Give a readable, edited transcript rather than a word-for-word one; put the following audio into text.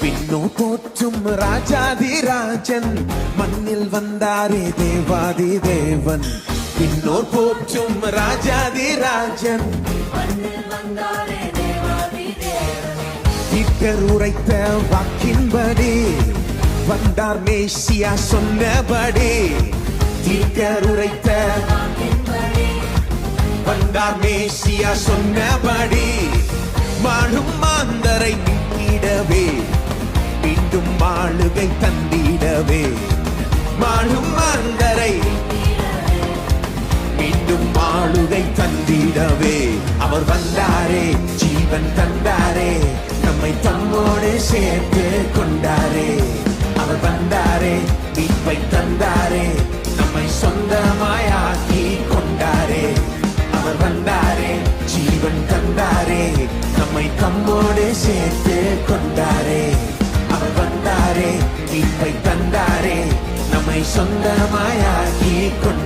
பின்னோ போற்றும் ராஜாதிராஜன் மண்ணில் வந்தாரே தேவாதி தேவன். பின்னோர் போற்றும் ராஜாதிராஜன் தீர்க்கர் உரைத்த வாக்கின்படி வந்தார் மேசியா சொன்னபடி. தீர்க்கர் உரைத்த வந்தார் மேசியா சொன்னபடி. மாளும் மாந்தரை மீட்டிடவே மீண்டும் மாளுகை தந்திடவே. மாளும் மாந்தரை மீண்டும் மாளுகை தந்திடவே. அவர் வந்தாரே, ஜீவன் தந்தாரே, நம்மை தம்மோடு சேர்த்து கொண்டாரே. அவர் வந்தாரே, மீட்பை தந்தாரே, நம்மை சொந்தமாயாக்கி கொண்டாரே. அவர் வந்தாரே, ஜீவன் தந்தாரே, நம்மை தம்மோடு சேர்த்து கொண்டாரே. அவர் வந்தாரே, மீட்பை தந்தாரே, நம்மை சொந்தமாயாக்கி கொண்டாரே.